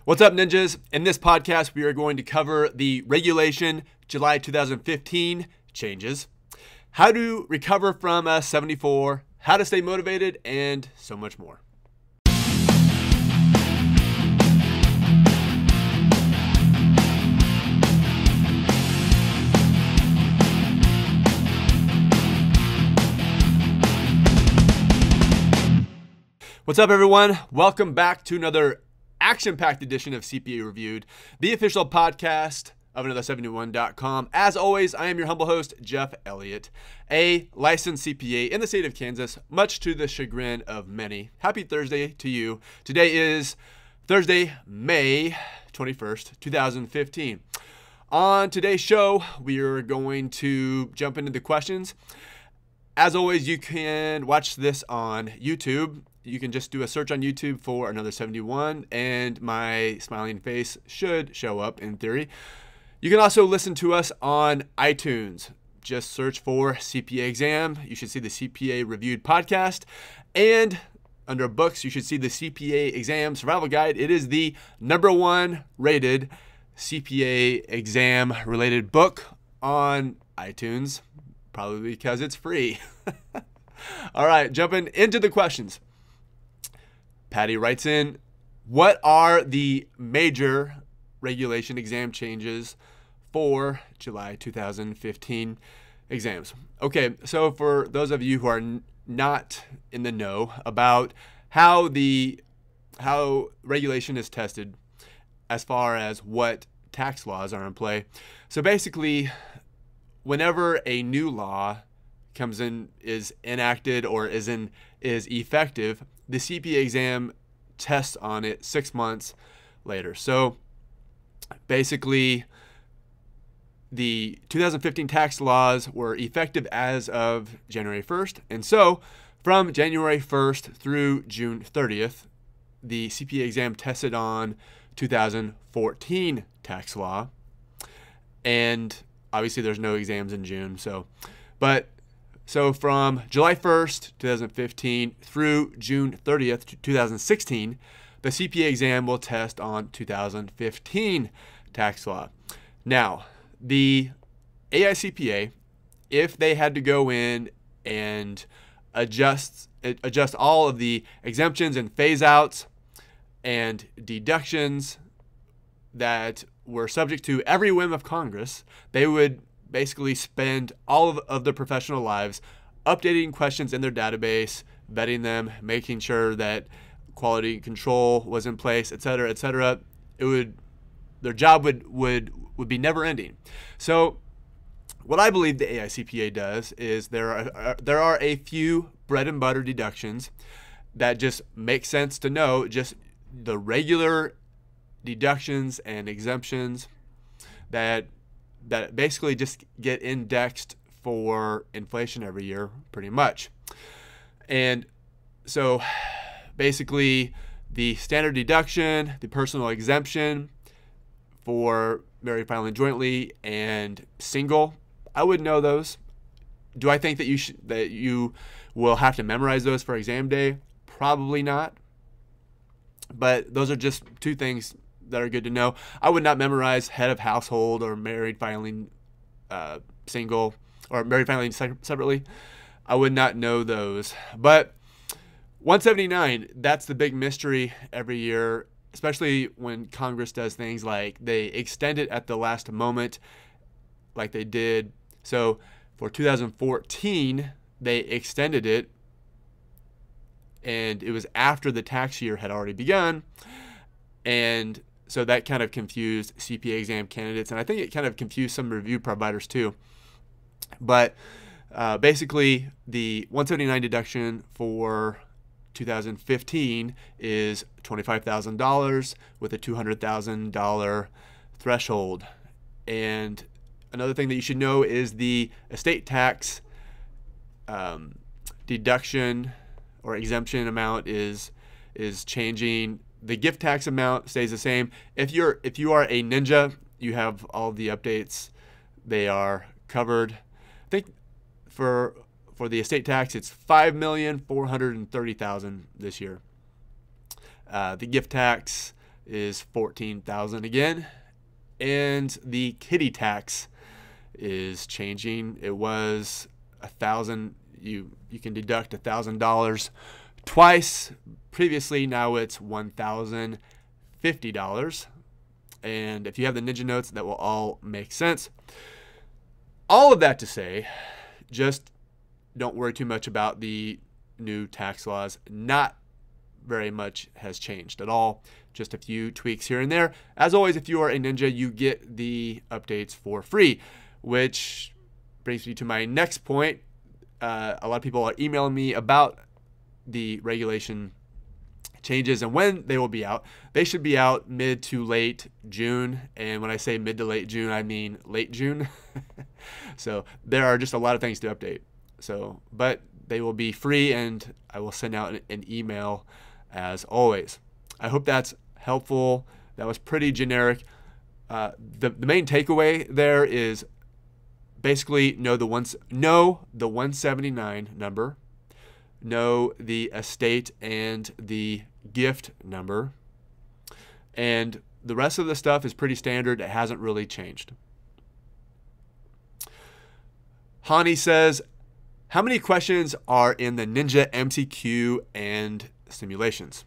What's up, ninjas? In this podcast, we are going to cover the regulation July 2015 changes, how to recover from a 74, how to stay motivated, and so much more. What's up, everyone? Welcome back to another action-packed edition of CPA Reviewed, the official podcast of another71.com. As always, I am your humble host, Jeff Elliott, a licensed CPA in the state of Kansas, much to the chagrin of many. Happy Thursday to you. Today is Thursday, May 21st, 2015. On today's show, we are going to jump into the questions. As always, you can watch this on YouTube. You can just do a search on YouTube for Another 71, and my smiling face should show up in theory. You can also listen to us on iTunes. Just search for CPA Exam. You should see the CPA Reviewed podcast. And under books, you should see the CPA Exam Survival Guide. It is the #1 rated CPA exam related book on iTunes, probably because it's free. All right, jumping into the questions. Patty writes in, what are the major regulation exam changes for July 2015 exams? Okay, so for those of you who are not in the know about how regulation is tested as far as what tax laws are in play. So basically, whenever a new law comes in, is enacted, or is effective, the CPA exam tests on it 6 months later. So basically, the 2015 tax laws were effective as of January 1st. And so from January 1st through June 30th, the CPA exam tested on 2014 tax law. And obviously there's no exams in June. So from July 1st, 2015 through June 30th, 2016, the CPA exam will test on 2015 tax law. Now, the AICPA, if they had to go in and adjust all of the exemptions and phase outs and deductions that were subject to every whim of Congress, they would basically spend all of their professional lives updating questions in their database, vetting them, making sure that quality control was in place, et cetera, et cetera. Their job would be never ending. So what I believe the AICPA does is there are a few bread and butter deductions that just make sense to know, just the regular deductions and exemptions that basically just get indexed for inflation every year, pretty much. And so basically the standard deduction, the personal exemption for married filing jointly and single, I would know those. Do I think that you will have to memorize those for exam day? Probably not. But those are just two things that are good to know. I would not memorize head of household or married filing single, or married filing separately. I would not know those. But 179, that's the big mystery every year, especially when Congress does things like they extend it at the last moment, like they did. So for 2014, they extended it, and it was after the tax year had already begun. And so that kind of confused CPA exam candidates, and I think it kind of confused some review providers too. But basically, the 179 deduction for 2015 is $25,000 with a $200,000 threshold. And another thing that you should know is the estate tax deduction or exemption amount is changing. The gift tax amount stays the same. If you are a ninja, you have all the updates. They are covered. I think for the estate tax, it's $5,430,000 this year. The gift tax, is 14,000 again. And the kiddie tax is changing. It was $1,000. You can deduct $1,000 twice previously. Now it's $1,050. And if you have the Ninja notes, that will all make sense. All of that to say, just don't worry too much about the new tax laws. Not very much has changed at all. Just a few tweaks here and there. As always, if you are a Ninja, you get the updates for free, which brings me to my next point. A lot of people are emailing me about the regulation changes and when they will be out. They should be out mid to late June. And when I say mid to late June, I mean late June. So there are just a lot of things to update. But they will be free, and I will send out an email as always. I hope that's helpful. That was pretty generic. The main takeaway there is basically know the 179 number, know the estate and the gift number, and the rest of the stuff is pretty standard. It hasn't really changed. Hani says, how many questions are in the Ninja MCQ and simulations?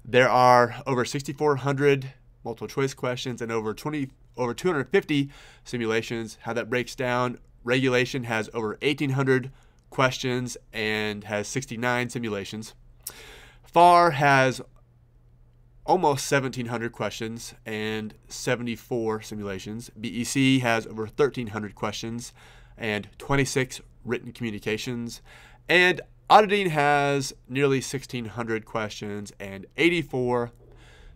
There are over 6,400 multiple choice questions and over 250 simulations. How that breaks down: regulation has over 1,800 questions and has 69 simulations. FAR has almost 1,700 questions and 74 simulations. BEC has over 1,300 questions and 26 written communications. And auditing has nearly 1,600 questions and 84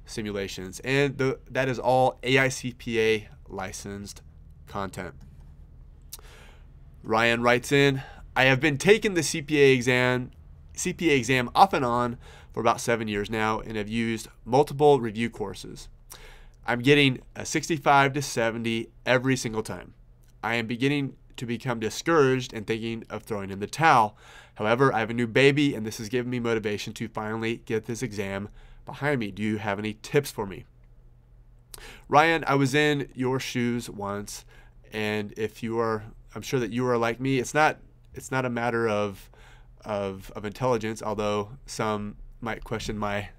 simulations. And that is all AICPA licensed content. Ryan writes in, I have been taking the CPA exam off and on for about 7 years now and have used multiple review courses. I'm getting a 65 to 70 every single time. I am beginning to become discouraged and thinking of throwing in the towel. However, I have a new baby and this has given me motivation to finally get this exam behind me. Do you have any tips for me? Ryan, I was in your shoes once, and I'm sure that you are like me. It's not a matter of intelligence, although some might question my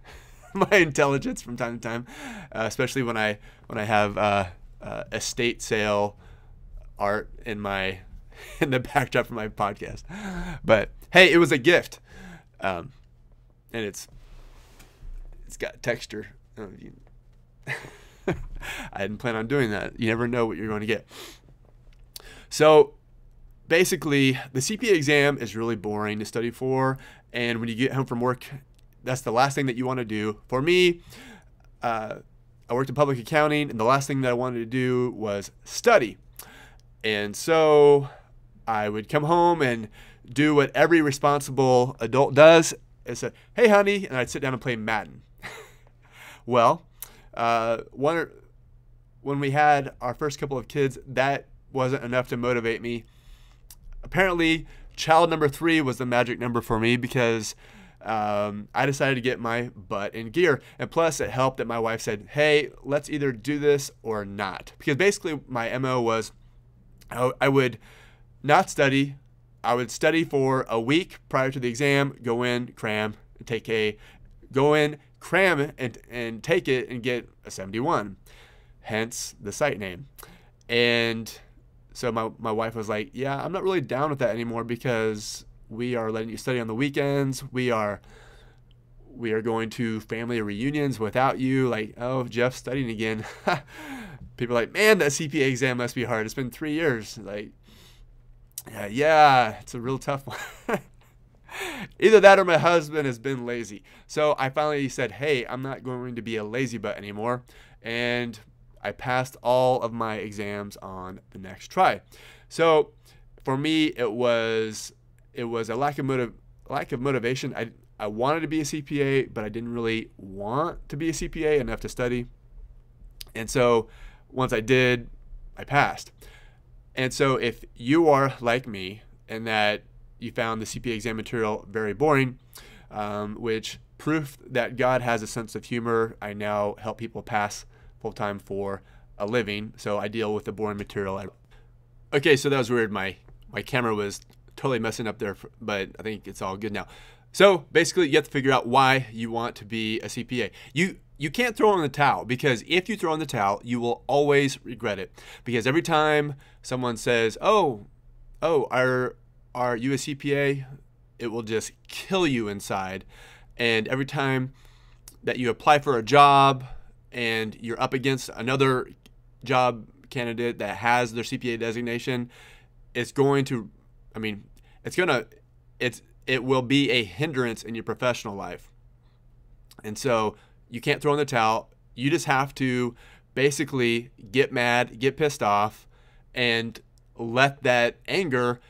intelligence from time to time, especially when I have estate sale art in the backdrop for my podcast. But hey, it was a gift, and it's got texture. I didn't plan on doing that. You never know what you're going to get. So basically, the CPA exam is really boring to study for, and when you get home from work, that's the last thing that you want to do. For me, I worked in public accounting, and the last thing that I wanted to do was study. And so I would come home and do what every responsible adult does, and say, hey, honey, and I'd sit down and play Madden. Well, when we had our first couple of kids, that wasn't enough to motivate me. Apparently, child number 3 was the magic number for me because I decided to get my butt in gear. And plus, it helped that my wife said, hey, let's either do this or not. Because basically, my MO was I would not study. I would study for a week prior to the exam, go in, cram, and take and take it and get a 71, hence the site name. And so my wife was like, yeah, I'm not really down with that anymore because we are letting you study on the weekends. We are going to family reunions without you. Like, oh, Jeff's studying again. People are like, man, that CPA exam must be hard. It's been 3 years. Like, yeah, it's a real tough one. Either that or my husband has been lazy. So I finally said, hey, I'm not going to be a lazy butt anymore. And I passed all of my exams on the next try. So for me, it was a lack of motivation. I wanted to be a CPA, but I didn't really want to be a CPA enough to study. And so once I did, I passed. And so if you are like me and that you found the CPA exam material very boring, which proof that God has a sense of humor, I now help people pass full-time for a living. So I deal with the boring material. Okay, so that was weird. My camera was totally messing up there, but I think it's all good now. So basically, you have to figure out why you want to be a CPA. You can't throw in the towel, because if you throw in the towel, you will always regret it. Because every time someone says, "Oh, are you a CPA?" it will just kill you inside. And every time that you apply for a job and you're up against another job candidate that has their CPA designation, it's going to, it will be a hindrance in your professional life. And so you can't throw in the towel. You just have to basically get mad, get pissed off, and let that anger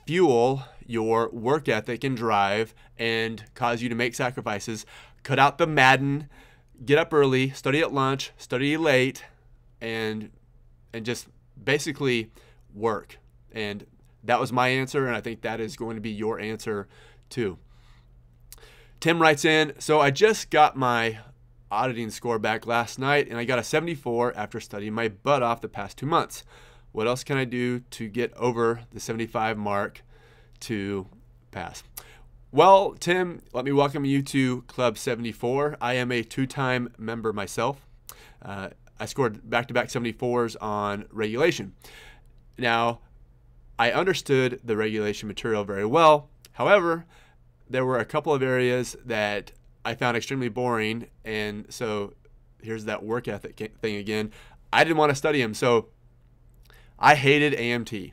fuel your work ethic and drive and cause you to make sacrifices. Cut out the Madden, get up early, study at lunch, study late, and just basically work. And that was my answer, and I think that is going to be your answer too. Tim writes in, so I just got my auditing score back last night, and I got a 74 after studying my butt off the past 2 months. What else can I do to get over the 75 mark to pass? Well, Tim, let me welcome you to Club 74. I am a 2-time member myself. I scored back-to-back 74s on regulation. Now, I understood the regulation material very well. However, there were a couple of areas that I found extremely boring, and so here's that work ethic thing again. I didn't want to study them, so I hated AMT,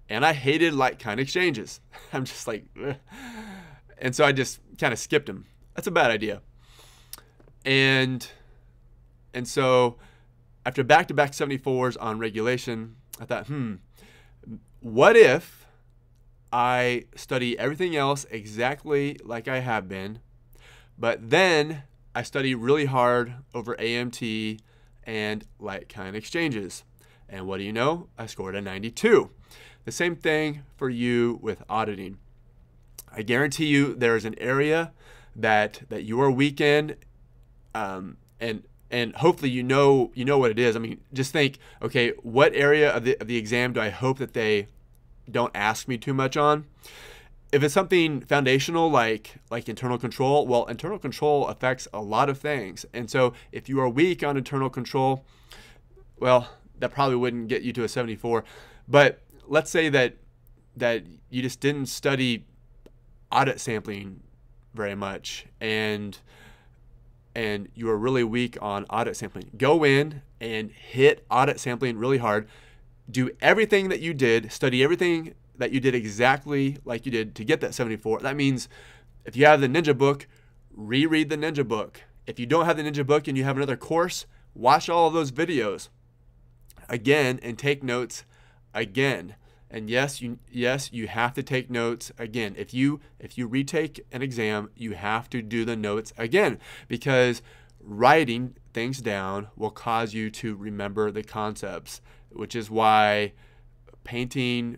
and I hated like-kind exchanges. I'm just like, ugh. And so I just kind of skipped them. That's a bad idea. And so after back-to-back 74s on regulation, I thought, what if I study everything else exactly like I have been, but then I study really hard over AMT and like-kind exchanges? And what do you know? I scored a 92. The same thing for you with auditing. I guarantee you there is an area that you are weak in, and hopefully you know what it is. I mean, just think, okay, what area of the exam do I hope that they don't ask me too much on? If it's something foundational like internal control, well, internal control affects a lot of things. And so if you are weak on internal control, well, that probably wouldn't get you to a 74. But let's say that you just didn't study audit sampling very much, and you are really weak on audit sampling. Go in and hit audit sampling really hard. Do everything that you did, study everything that you did exactly like you did to get that 74. That means if you have the Ninja book, reread the Ninja book. If you don't have the Ninja book and you have another course, watch all of those videos again and take notes again. And yes, you have to take notes again. If you retake an exam, you have to do the notes again, because writing things down will cause you to remember the concepts, which is why painting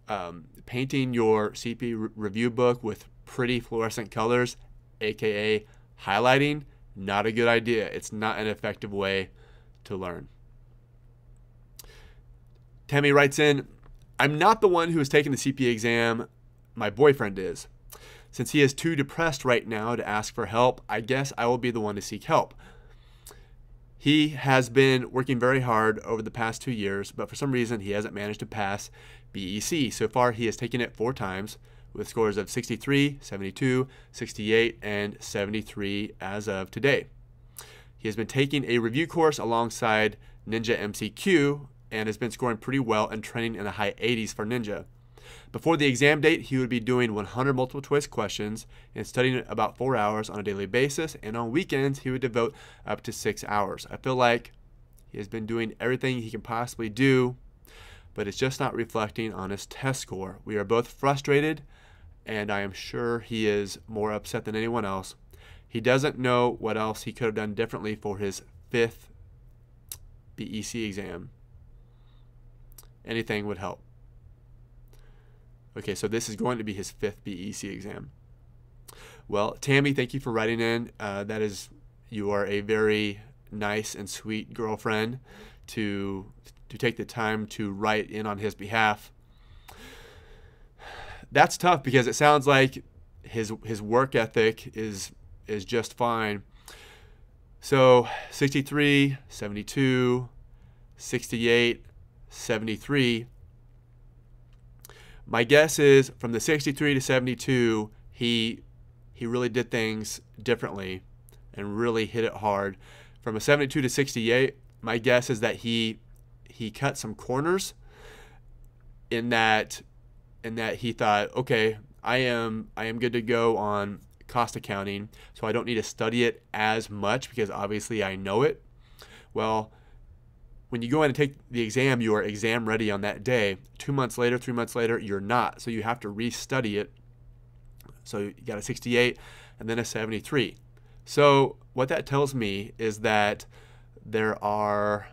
your CPA review book with pretty fluorescent colors, aka highlighting, not a good idea. It's not an effective way to learn. Tammy writes in, I'm not the one who is taking the CPA exam. My boyfriend is. Since he is too depressed right now to ask for help, I guess I will be the one to seek help. He has been working very hard over the past 2 years, but for some reason he hasn't managed to pass BEC. So far, he has taken it 4 times with scores of 63, 72, 68, and 73 as of today. He has been taking a review course alongside Ninja MCQ and has been scoring pretty well and training in the high 80s for Ninja. Before the exam date, he would be doing 100 multiple choice questions and studying about 4 hours on a daily basis, and on weekends he would devote up to 6 hours. I feel like he has been doing everything he can possibly do, but it's just not reflecting on his test score. We are both frustrated, and I am sure he is more upset than anyone else. He doesn't know what else he could have done differently for his 5th BEC exam. Anything would help. Okay, so this is going to be his 5th BEC exam. Well, Tammy, thank you for writing in. You are a very nice and sweet girlfriend to take the time to write in on his behalf. That's tough because it sounds like his work ethic is just fine. So 63, 72, 68, 73. My guess is from the 63 to 72, he really did things differently and really hit it hard. From a 72 to 68, my guess is that he cut some corners in that he thought, okay, I am good to go on cost accounting, so I don't need to study it as much because obviously I know it. Well, when you go in and take the exam, you are exam ready on that day. 2 months later, 3 months later, you're not. So you have to restudy it. So you got a 68 and then a 73. So what that tells me is that I'm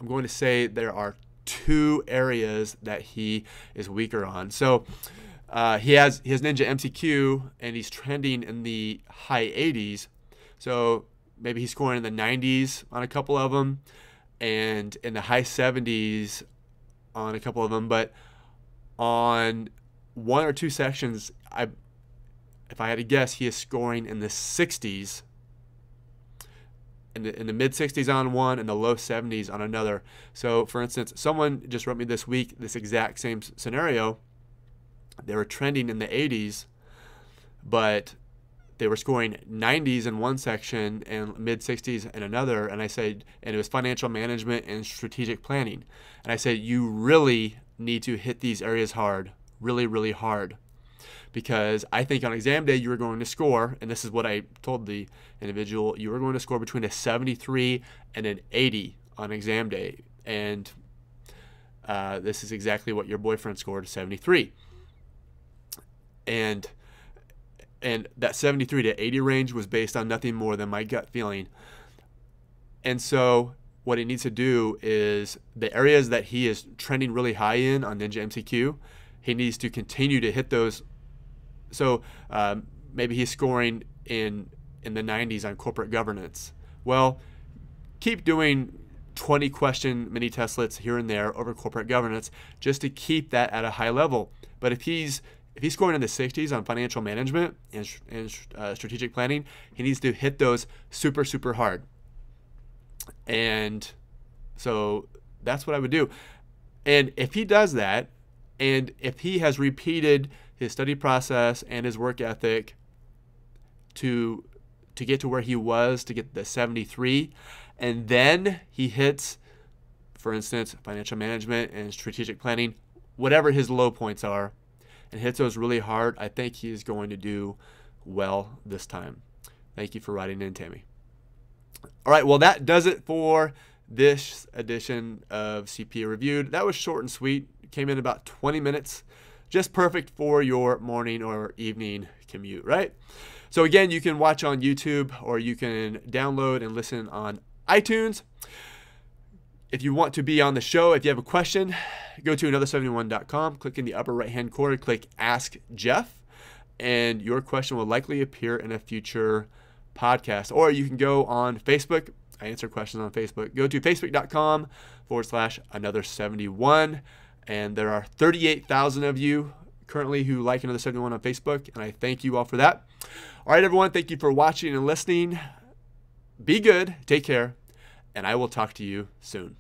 going to say there are 2 areas that he is weaker on. So he has Ninja MCQ and he's trending in the high 80s. So maybe he's scoring in the 90s on a couple of them and in the high 70s on a couple of them. But on 1 or 2 sections, if I had to guess, he is scoring in the 60s, in the mid 60s on one and the low 70s on another. So for instance, someone just wrote me this week this exact same scenario. They were trending in the 80s, but they were scoring 90s in one section and mid 60s in another. And I said, and it was financial management and strategic planning. And I said, you really need to hit these areas hard, really, really hard. Because I think on exam day you were going to score, and this is what I told the individual, you were going to score between a 73 and an 80 on exam day. And this is exactly what your boyfriend scored, a 73. And that 73 to 80 range was based on nothing more than my gut feeling. And so what he needs to do is the areas that he is trending really high in on Ninja MCQ, he needs to continue to hit those. So maybe he's scoring in the 90s on corporate governance. Well, keep doing 20 question mini testlets here and there over corporate governance just to keep that at a high level. But if he's scoring in the 60s on financial management and strategic planning, he needs to hit those super, super hard. And so that's what I would do. And if he does that, and if he has repeated his study process and his work ethic to get to where he was, to get the 73, and then he hits, for instance, financial management and strategic planning, whatever his low points are, and hits those really hard, I think he is going to do well this time. Thank you for writing in, Tammy. All right, well, that does it for this edition of CPA Reviewed. That was short and sweet. It came in about 20 minutes. Just perfect for your morning or evening commute, right? So again, you can watch on YouTube or you can download and listen on iTunes. If you want to be on the show, if you have a question, go to another71.com, click in the upper right-hand corner, click Ask Jeff, and your question will likely appear in a future podcast. Or you can go on Facebook. I answer questions on Facebook. Go to facebook.com/another71. And there are 38,000 of you currently who like Another 71 on Facebook, and I thank you all for that. All right, everyone, thank you for watching and listening. Be good, take care, and I will talk to you soon.